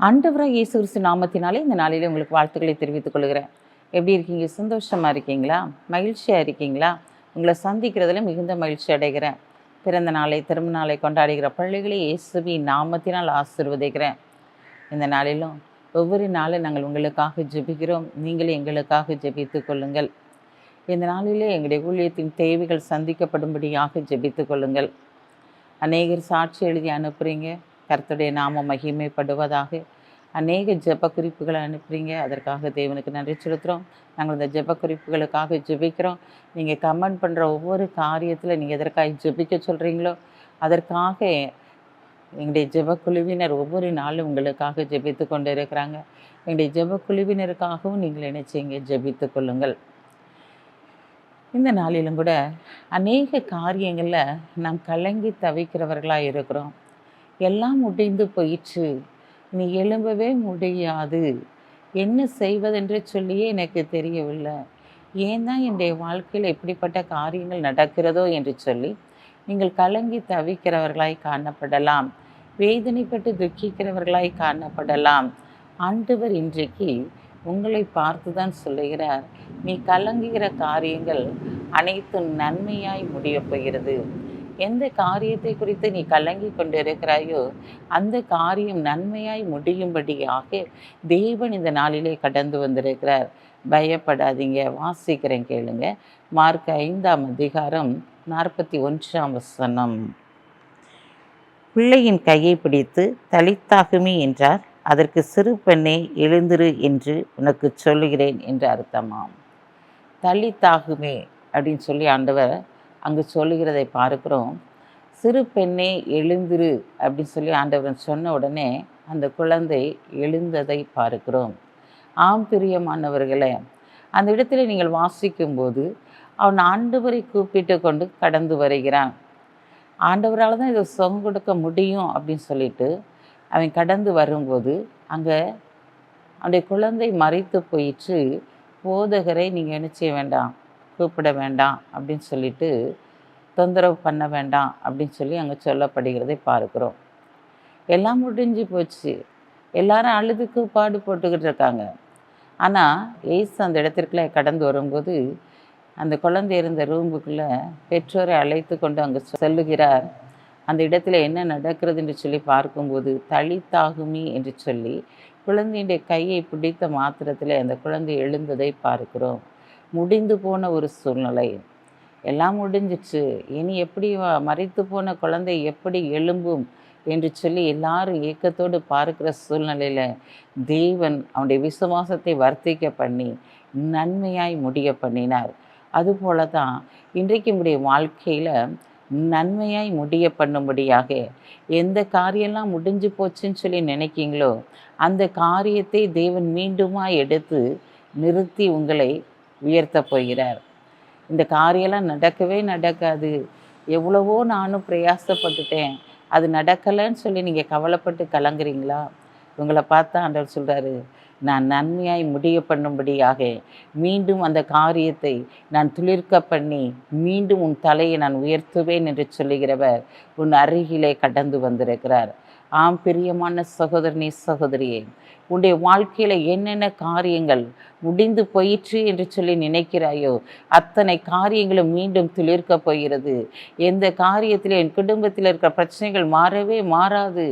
ஆண்டவராக இயேசு கிறிஸ்து நாமத்தினாலே இந்த நாளிலே உங்களுக்கு வாழ்த்துக்களை தெரிவித்துக் கொள்கிறேன். எப்படி இருக்கீங்க? சந்தோஷமாக இருக்கீங்களா? மகிழ்ச்சியாக இருக்கீங்களா? உங்களை சந்திக்கிறதுல மிகுந்த மகிழ்ச்சி அடைகிறேன். பிறந்த நாளை திரும்ப நாளை கொண்டாடுகிற பள்ளிகளை இயேசுவின் நாமத்தினால் ஆசீர்வதிக்கிறேன். இந்த நாளிலும் ஒவ்வொரு நாளும் நாங்கள் உங்களுக்காக ஜெபிக்கிறோம். நீங்களே எங்களுக்காக ஜெபித்து கொள்ளுங்கள். இந்த நாளிலே எங்களுடைய ஊழியத்தின் தேவைகள் சந்திக்கப்படும்படியாக ஜெபித்து கொள்ளுங்கள். அநேகர் சாட்சி எழுதி அனுப்புகிறீங்க. கர்த்தருடைய நாமம் மகிமைப்படுவதாக. அநேக ஜெப குறிப்புகளை அனுப்புகிறீங்க. அதற்காக தேவனுக்கு நன்றி செலுத்துகிறோம். நாங்கள் இந்த ஜெப குறிப்புகளுக்காக ஜெபிக்கிறோம். நீங்கள் கமெண்ட் பண்ணுற ஒவ்வொரு காரியத்தில் நீங்கள் எதற்காக ஜெபிக்க சொல்கிறீங்களோ அதற்காக எங்களுடைய ஜெபக்குழுவினர் ஒவ்வொரு நாளும் உங்களுக்காக ஜெபித்து கொண்டு இருக்கிறாங்க. எங்களுடைய ஜெபக்குழுவினருக்காகவும் நீங்கள் நினைச்சீங்க ஜெபித்து கொள்ளுங்கள். இந்த நாளிலும் கூட அநேக காரியங்களில் நாம் கலங்கி தவிக்கிறவர்களாக இருக்கிறோம். எல்லாம் முடிந்து போயிற்று, நீ எழும்பவே முடியாது, என்ன செய்வதென்று சொல்லியே எனக்கு தெரியவில்லை, ஏன் தான் என்னுடைய வாழ்க்கையில் இப்படிப்பட்ட காரியங்கள் நடக்கிறதோ என்று சொல்லி நீங்கள் கலங்கி தவிக்கிறவர்களாய் காணப்படலாம். வேதனைப்பட்டு துக்கிக்கிறவர்களாய் காணப்படலாம். ஆண்டவர் இன்றைக்கு உங்களை பார்த்து தான் சொல்லுகிறார், நீ கலங்குகிற காரியங்கள் அனைத்தும் நன்மையாய் முடியப் போகிறது. எந்த காரியத்தை குறித்து நீ கலங்கி கொண்டிருக்கிறாயோ அந்த காரியம் நன்மையாய் முடியும்படியாக தேவன் இந்த நாளிலே கடந்து வந்திருக்கிறார். பயப்படாதீங்க. வாசிக்கிறேன் கேளுங்க. மார்க் 5ஆம் அதிகாரம் 41ஆம் வசனம். பிள்ளையின் கையை பிடித்து தலித்தாகுமே என்றார். அதற்கு சிறு பெண்ணே எழுந்திரு என்று உனக்கு சொல்லுகிறேன் என்று அர்த்தமாம். தலித்தாகுமே அப்படின்னு சொல்லி ஆண்டவர் அங்கு சொல்லுகிறதை பார்க்கிறோம். சிறு பெண்ணே எழுந்திரு அப்படின்னு சொல்லி ஆண்டவர் சொன்ன உடனே அந்த குழந்தை எழுந்ததை பார்க்கிறோம். ஆம் பிரியமானவர்களே, அந்த இடத்துல நீங்கள் வாசிக்கும்போது அவன் ஆண்டவரை கூப்பிட்டு கொண்டு கடந்து வருகிறான். ஆண்டவரால் தான் இதை சுகம் கொடுக்க முடியும் அப்படின்னு சொல்லிட்டு அவன் கடந்து வரும்போது அங்கே அவனுடைய குழந்தை மறித்து போயிட்டு, போதகரை நீங்கள் என்ன செய்ய வேண்டாம், கூப்பிட வேண்டாம் அப்படின்னு சொல்லிட்டு தொந்தரவு பண்ண வேண்டாம் அப்படின்னு சொல்லி அங்கே சொல்லப்படுகிறதை பார்க்குறோம். எல்லாம் முடிஞ்சு போச்சு, எல்லாரும் அழுதுக்கு பாடு போட்டுக்கிட்டு இருக்காங்க. ஆனால் ஏசு அந்த இடத்திற்குள்ளே கடந்து வரும்போது அந்த குழந்தை இருந்த ரூமுக்குள்ளே பெற்றோரை அழைத்து கொண்டு அங்கே செல்லுகிறார். அந்த இடத்துல என்ன நடக்கிறது என்று சொல்லி பார்க்கும்போது தலித்தாகுமி என்று சொல்லி குழந்தையுடைய கையை பிடித்த மாத்திரத்தில் அந்த குழந்தை எழுந்ததை பார்க்கிறோம். முடிந்து போன ஒரு சூழ்நிலை, எல்லாம் முடிஞ்சிச்சு, இனி எப்படி மறைத்து போன குழந்தை எப்படி எழும்பும் என்று சொல்லி எல்லாரும் ஏக்கத்தோடு பார்க்குற சூழ்நிலையில் தேவன் அவனுடைய விசுவாசத்தை வர்த்திக்க பண்ணி நன்மையாய் முடிய பண்ணினார். அதுபோல தான் இன்றைக்கு நம்முடைய வாழ்க்கையில் நன்மையாய் முடிய பண்ணும்படியாக எந்த காரியெல்லாம் முடிஞ்சு போச்சுன்னு சொல்லி நினைக்கிங்களோ அந்த காரியத்தை தேவன் மீண்டுமாய் எடுத்து நிறுத்தி உங்களை உயர்த்த போகிறார். இந்த காரியெல்லாம் நடக்கவே நடக்காது, எவ்வளவோ நானும் பிரயாசப்பட்டுட்டேன், அது நடக்கலைன்னு சொல்லி நீங்கள் கவலைப்பட்டு கலங்குறீங்களா? உங்களை பார்த்தா ஆண்டவர் சொல்கிறாரு, நான் நன்மையாய் முடிய பண்ணும்படியாக மீண்டும் அந்த காரியத்தை நான் துளிர்க்க பண்ணி மீண்டும் உன் தலையை நான் உயர்த்துவேன் என்று சொல்லுகிறவர் உன் அருகிலே கடந்து வந்திருக்கிறார். ஆம் பிரியமான சகோதரனே சகோதரியே, உன்னுடைய வாழ்க்கையில் என்னென்ன காரியங்கள் முடிந்து போயிற்று என்று சொல்லி நினைக்கிறாயோ அத்தனை காரியங்களும் மீண்டும் துளிர்க்க போகிறது. எந்த காரியத்தில் என் குடும்பத்தில் இருக்கிற பிரச்சனைகள் மாறவே மாறாது,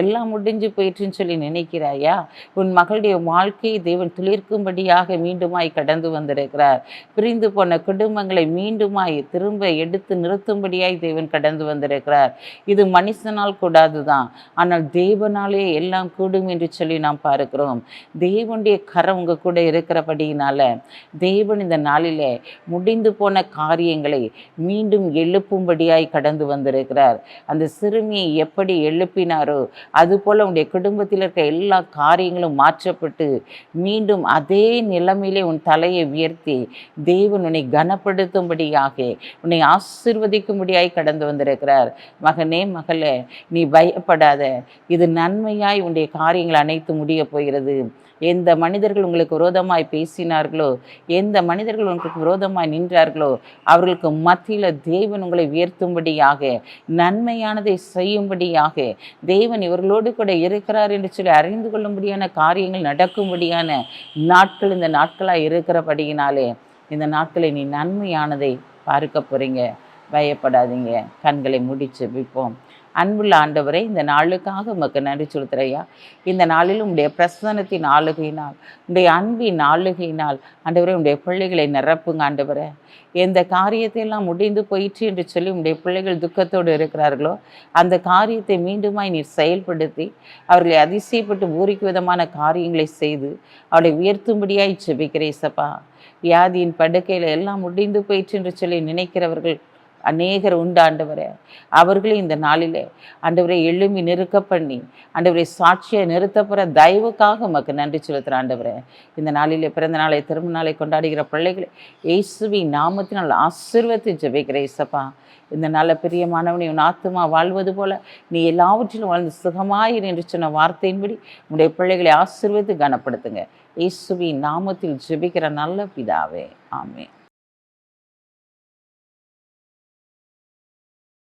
எல்லாம் முடிஞ்சு போயிற்றுன்னு சொல்லி நினைக்கிறாயா? உன் மகளுடைய வாழ்க்கையை தேவன் துளிர்க்கும்படியாக மீண்டுமாய் கடந்து வந்திருக்கிறார். பிரிந்து போன குடும்பங்களை மீண்டுமாய் திரும்ப எடுத்து நிறுத்தும்படியாய் தேவன் கடந்து வந்திருக்கிறார். இது மனுஷனால் கூடாது தான், ஆனால் தேவனாலே எல்லாம் கூடும் என்று சொல்லி நாம் பார்க்கிறோம். தேவனுடைய கரம் உங்க கூட இருக்கிறபடியினால தேவன் இந்த நாளிலே முடிந்து போன காரியங்களை மீண்டும் எழுப்பும்படியாய் கடந்து வந்திருக்கிறார். அந்த சிறுமியை எப்படி எழுப்பினாரோ அதுபோல் உன்னுடைய குடும்பத்தில் இருக்க எல்லா காரியங்களும் மாற்றப்பட்டு மீண்டும் அதே நிலைமையிலே உன் தலையை உயர்த்தி தேவன் உன்னை கனப்படுத்தும்படியாக உன்னை ஆசீர்வதிக்கும்படியாய் கடந்து வந்திருக்கிறார். மகனே மகளே, நீ பயப்படாத. இது நன்மையாய் உன்னுடைய காரியங்கள் அனைத்து முடிய போகிறது. எந்த மனிதர்கள் உங்களுக்கு விரோதமாய் பேசினார்களோ, எந்த மனிதர்கள் உங்களுக்கு விரோதமாய் நின்றார்களோ, அவர்களுக்கு மத்தியில் தேவன் உங்களை உயர்த்தும்படியாக, நன்மையானதை செய்யும்படியாக, தேவன் இவர்களோடு கூட இருக்கிறார் என்று சொல்லி அறிந்து கொள்ளும்படியான காரியங்கள் நடக்கும்படியான நாட்கள் இந்த நாட்களாக இருக்கிறபடியினாலே, இந்த நாட்களை நீ நன்மையானதை பார்க்க போகிறீங்க. பயப்படாதீங்க. கண்களை மூடி ஜெபிப்போம். அன்புள்ள ஆண்டவரே, இந்த நாளுக்காக உமக்கு நன்றி செலுத்துறையா. இந்த நாளில் உம்முடைய பிரசன்னத்தின் ஆளுகையினால், உடைய அன்பின் ஆளுகையினால் ஆண்டவரே உடைய பிள்ளைகளை நிரப்புங்க ஆண்டவரே. எந்த காரியத்தை எல்லாம் முடிந்து போயிற்று என்று சொல்லி உடைய பிள்ளைகள் துக்கத்தோடு இருக்கிறார்களோ, அந்த காரியத்தை மீண்டுமாய் நீர் செயல்படுத்தி அவர்களை அதிசயப்பட்டு பூரிக்கு விதமான காரியங்களை செய்து அவளை உயர்த்தும்படியாய் ஜெபிக்கிறேன் சப்பா. வியாதியின் படுக்கையில் எல்லாம் முடிந்து போயிற்று என்று சொல்லி நினைக்கிறவர்கள் அநேகர் உண்டு ஆண்டவரே. அவர்களே இந்த நாளிலே ஆண்டவரை எழும்பி நிறுக்க பண்ணி ஆண்டவரை சாட்சியை நிறுத்தப்படுற தயவுக்காக உமக்கு நன்றி செலுத்துகிற ஆண்டவரே. இந்த நாளிலே பிறந்த நாளை திரும்ப நாளை கொண்டாடுகிற பிள்ளைகளை இயேசுவின் நாமத்தினால் ஆசீர்வதித்து ஜெபிக்கிறேன் இயேசப்பா. இந்த நல்ல பிரியமானவனை உன் ஆத்துமா வாழ்வது போல நீ எல்லாவற்றிலும் வாழ்ந்து சுகமாயிரு என்று சொன்ன வார்த்தையின்படி உடைய பிள்ளைகளை ஆசீர்வதித்து கனப்படுத்துங்க. இயேசுவின் நாமத்தில் ஜெபிக்கிற நல்ல பிதாவே, ஆமென்.